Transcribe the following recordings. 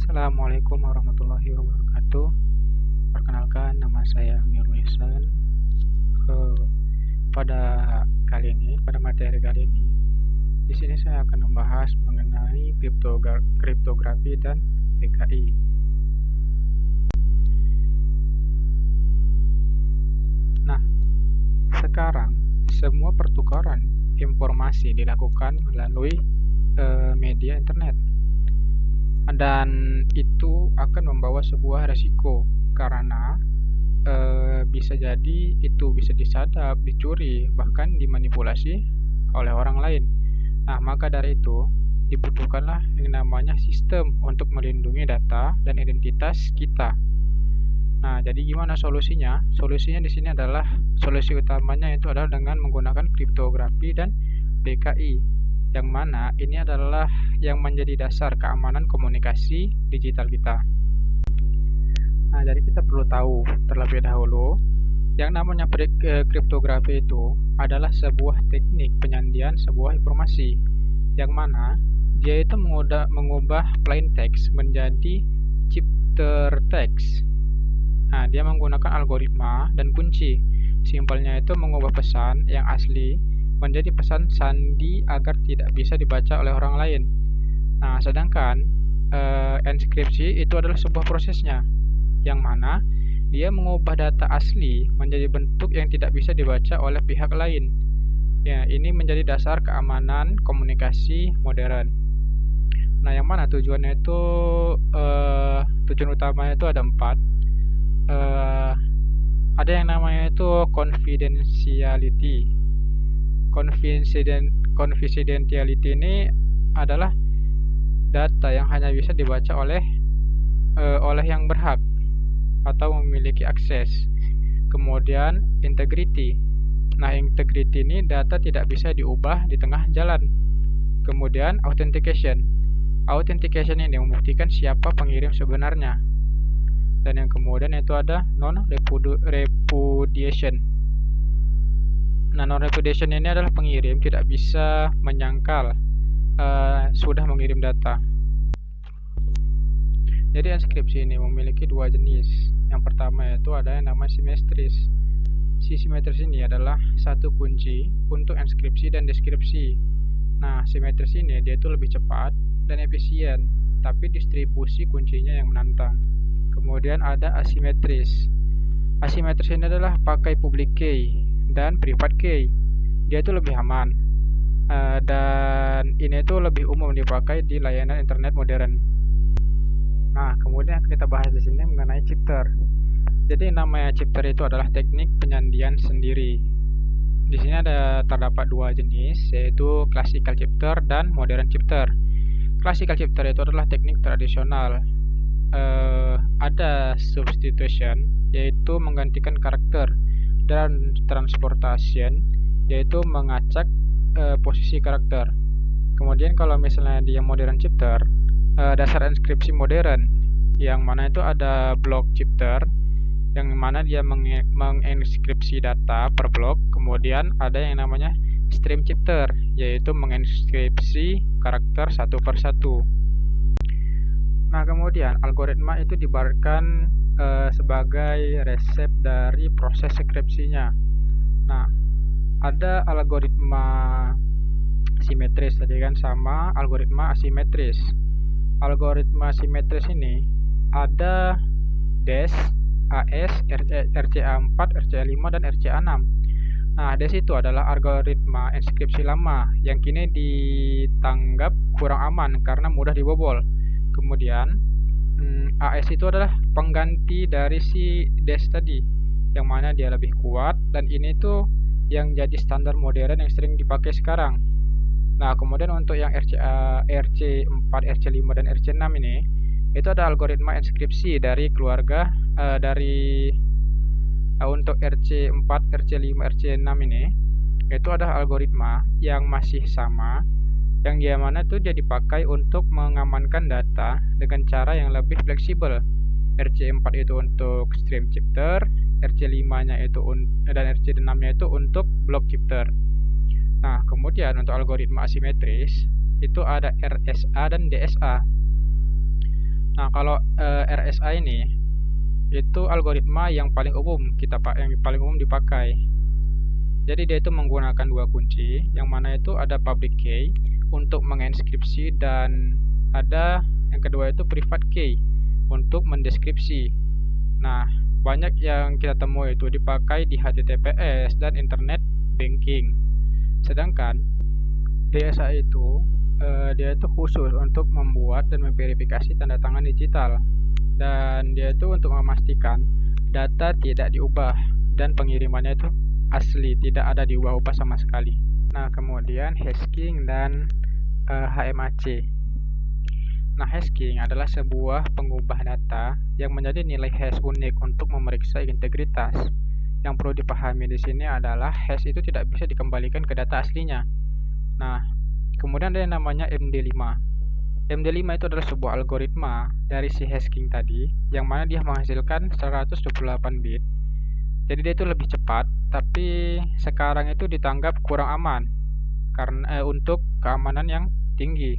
Assalamualaikum warahmatullahi wabarakatuh. Perkenalkan, nama saya Amirul Ihsan. Eh, pada pada materi kali ini, di sini saya akan membahas mengenai kriptografi dan PKI. Nah, sekarang semua pertukaran informasi dilakukan melalui media internet. Dan itu akan membawa sebuah resiko karena bisa jadi itu bisa disadap, dicuri, bahkan dimanipulasi oleh orang lain. Nah, maka dari itu dibutuhkanlah yang namanya sistem untuk melindungi data dan identitas kita. Nah, jadi gimana solusinya? Solusinya di sini adalah solusi utamanya itu adalah dengan menggunakan kriptografi dan PKI, yang mana ini adalah yang menjadi dasar keamanan komunikasi digital kita. Nah, jadi kita perlu tahu terlebih dahulu yang namanya kriptografi itu adalah sebuah teknik penyandian sebuah informasi, yang mana dia itu mengubah plain text menjadi ciptertext. Nah, dia menggunakan algoritma dan kunci. Simpelnya itu mengubah pesan yang asli menjadi pesan sandi agar tidak bisa dibaca oleh orang lain. Nah, sedangkan enskripsi itu adalah sebuah prosesnya, yang mana dia mengubah data asli menjadi bentuk yang tidak bisa dibaca oleh pihak lain. Ya, ini menjadi dasar keamanan komunikasi modern. Nah, yang mana tujuannya itu tujuan utamanya itu ada 4. Ada yang namanya itu confidentiality. Confidentiality ini adalah data yang hanya bisa dibaca oleh yang berhak atau memiliki akses. Kemudian integrity. Nah, integrity ini data tidak bisa diubah di tengah jalan. Kemudian authentication. Authentication ini membuktikan siapa pengirim sebenarnya. Dan yang kemudian itu ada non-repudiation. Nah, non-repudiation ini adalah pengirim tidak bisa menyangkal sudah mengirim data. Jadi enskripsi ini memiliki 2 jenis. Yang pertama yaitu ada yang namanya simetris. Simetris ini adalah satu kunci untuk enskripsi dan deskripsi. Nah, simetris ini dia itu lebih cepat dan efisien, tapi distribusi kuncinya yang menantang. Kemudian ada asimetris. Asimetris ini adalah pakai public key dan private key. Dia itu lebih aman. Dan ini itu lebih umum dipakai di layanan internet modern. Nah, kemudian kita bahas di sini mengenai chipter. Jadi namanya chipter itu adalah teknik penyandian sendiri. Di sini terdapat 2 jenis, yaitu classical chipter dan modern chipter. Classical chipter itu adalah teknik tradisional. Ada substitution, yaitu menggantikan karakter, dan transportation, yaitu mengacak posisi karakter. Kemudian kalau misalnya dia modern chipter, dasar enskripsi modern, yang mana itu ada block chipter, yang mana dia mengenskripsi data per blok. Kemudian ada yang namanya stream chipter, yaitu mengenskripsi karakter satu per satu. Nah, kemudian algoritma itu diibaratkan sebagai resep dari proses skripsinya. Nah, ada algoritma simetris tadi kan, sama algoritma asimetris. Algoritma simetris ini ada DES, AS, RCA4, RCA5, dan RCA6. Nah, DES itu adalah algoritma enskripsi lama yang kini ditanggap kurang aman karena mudah dibobol. Kemudian AS itu adalah pengganti dari si DES tadi, yang mana dia lebih kuat, dan ini tuh yang jadi standar modern yang sering dipakai sekarang. Nah, kemudian untuk yang RC4, RC5, dan RC6 ini, itu ada algoritma enskripsi dari keluarga untuk RC4, RC5, RC6 ini, itu ada algoritma yang masih sama, yang dia mana itu dia dipakai untuk mengamankan data dengan cara yang lebih fleksibel. RC4 itu untuk stream chipter, RC5-nya itu dan RC6-nya itu untuk block chipter. Nah, kemudian untuk algoritma asimetris itu ada RSA dan DSA. Nah, kalau RSA ini itu algoritma yang paling umum dipakai. Jadi dia itu menggunakan dua kunci, yang mana itu ada public key untuk menginskripsi dan ada yang kedua itu private key untuk mendeskripsi. Nah, banyak yang kita temui itu dipakai di HTTPS dan internet banking. Sedangkan DSA itu dia itu khusus untuk membuat dan memverifikasi tanda tangan digital, dan dia itu untuk memastikan data tidak diubah dan pengirimannya itu asli, tidak ada diubah-ubah sama sekali. Nah, kemudian hashing dan HMAC. Nah, hashing adalah sebuah pengubah data yang menjadi nilai hash unik untuk memeriksa integritas. Yang perlu dipahami di sini adalah hash itu tidak bisa dikembalikan ke data aslinya. Nah, kemudian ada yang namanya MD5. MD5 itu adalah sebuah algoritma dari si hashing tadi, yang mana dia menghasilkan 128 bit. Jadi dia itu lebih cepat, tapi sekarang itu dianggap kurang aman karena untuk keamanan yang tinggi.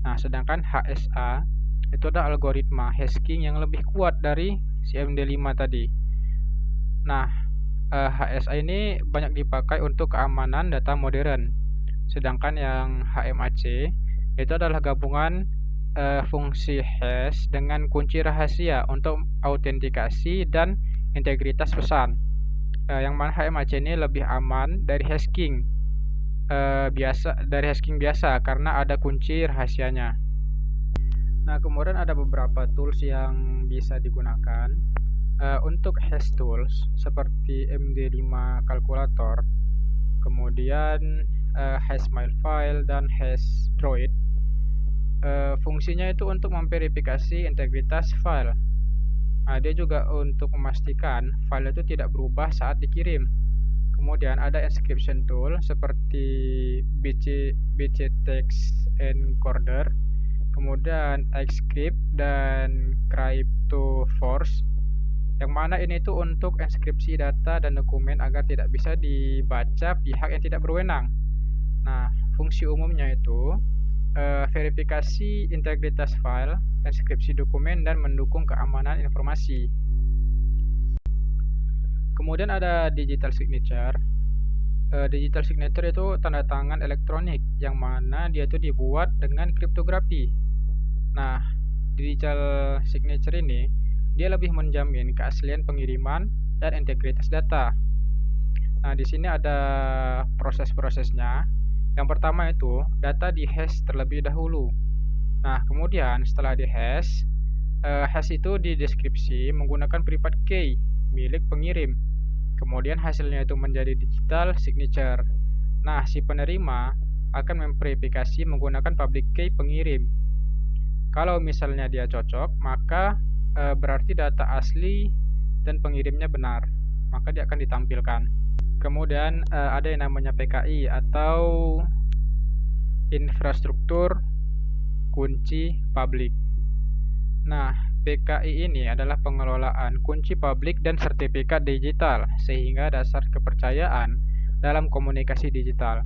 Nah, sedangkan HSA itu adalah algoritma hashing yang lebih kuat dari si MD5 tadi. Nah, HSA ini banyak dipakai untuk keamanan data modern. Sedangkan yang HMAC itu adalah gabungan fungsi hash dengan kunci rahasia untuk autentikasi dan integritas pesan. Yang mana HMAC ini lebih aman dari hashing biasa karena ada kunci rahasianya. Nah, kemudian ada beberapa tools yang bisa digunakan untuk hash tools seperti MD5 kalkulator, kemudian hashmilefile dan hashdroid. Fungsinya itu untuk memverifikasi integritas file. Nah, dia juga untuk memastikan file itu tidak berubah saat dikirim. Kemudian ada encryption tool seperti BCText Encoder, kemudian Xcrypt dan CryptoForce, yang mana ini tuh untuk enskripsi data dan dokumen agar tidak bisa dibaca pihak yang tidak berwenang. Nah, fungsi umumnya itu verifikasi integritas file, enskripsi dokumen, dan mendukung keamanan informasi. Kemudian ada digital signature. Digital signature itu tanda tangan elektronik yang mana dia itu dibuat dengan kriptografi. Nah, digital signature ini dia lebih menjamin keaslian pengiriman dan integritas data. Nah, di sini ada proses-prosesnya. Yang pertama itu data di hash terlebih dahulu. Nah, kemudian setelah di hash itu dideskripsi menggunakan private key milik pengirim. Kemudian hasilnya itu menjadi digital signature. Nah, si penerima akan memverifikasi menggunakan public key pengirim. Kalau misalnya dia cocok, maka berarti data asli dan pengirimnya benar, maka dia akan ditampilkan. Kemudian ada yang namanya PKI atau infrastruktur kunci publik. Nah, PKI ini adalah pengelolaan kunci publik dan sertifikat digital sehingga dasar kepercayaan dalam komunikasi digital.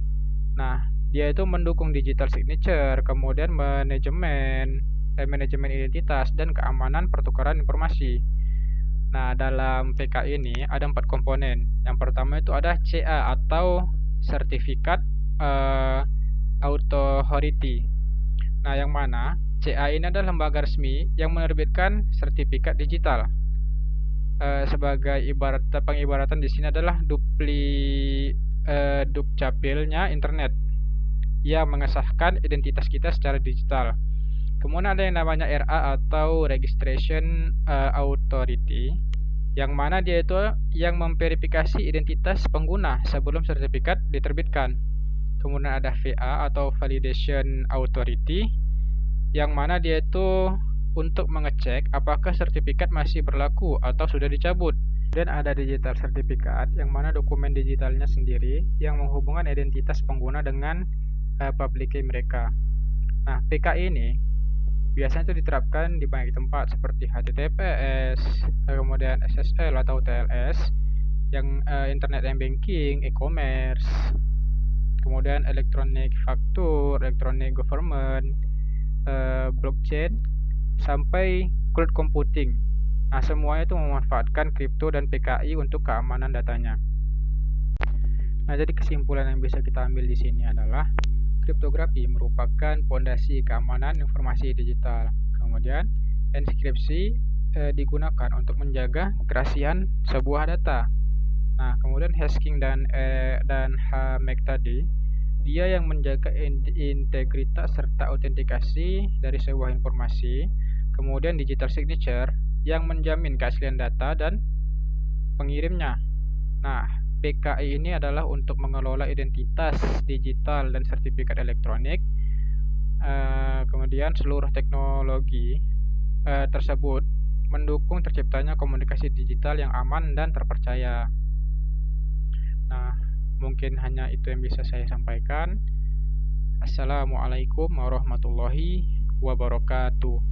Nah, dia itu mendukung digital signature, kemudian manajemen identitas dan keamanan pertukaran informasi. Nah, dalam PKI ini ada 4 komponen. Yang pertama itu ada CA atau Certificate Authority. Nah, yang mana CA ini adalah lembaga resmi yang menerbitkan sertifikat digital. Sebagai pengibaratan di sini adalah dukcapilnya internet yang mengesahkan identitas kita secara digital. Kemudian ada yang namanya RA atau Registration Authority, yang mana dia itu yang memverifikasi identitas pengguna sebelum sertifikat diterbitkan. Kemudian ada VA atau Validation Authority, yang mana dia itu untuk mengecek apakah sertifikat masih berlaku atau sudah dicabut. Dan ada digital sertifikat, yang mana dokumen digitalnya sendiri yang menghubungkan identitas pengguna dengan public key mereka. Nah, PKI ini biasanya itu diterapkan di banyak tempat seperti HTTPS, kemudian SSL atau TLS, yang internet and banking, e-commerce, kemudian electronic facture, electronic government, blockchain, sampai cloud computing. Nah, semuanya itu memanfaatkan kripto dan PKI untuk keamanan datanya. Nah, jadi kesimpulan yang bisa kita ambil di sini adalah kriptografi merupakan fondasi keamanan informasi digital. Kemudian, enkripsi digunakan untuk menjaga kerahasiaan sebuah data. Nah, kemudian hashing dan HMAC tadi, dia yang menjaga integritas serta autentikasi dari sebuah informasi. Kemudian digital signature yang menjamin keaslian data dan pengirimnya. Nah, PKI ini adalah untuk mengelola identitas digital dan sertifikat elektronik. Kemudian seluruh teknologi tersebut mendukung terciptanya komunikasi digital yang aman dan terpercaya. Nah, mungkin hanya itu yang bisa saya sampaikan. Assalamualaikum warahmatullahi wabarakatuh.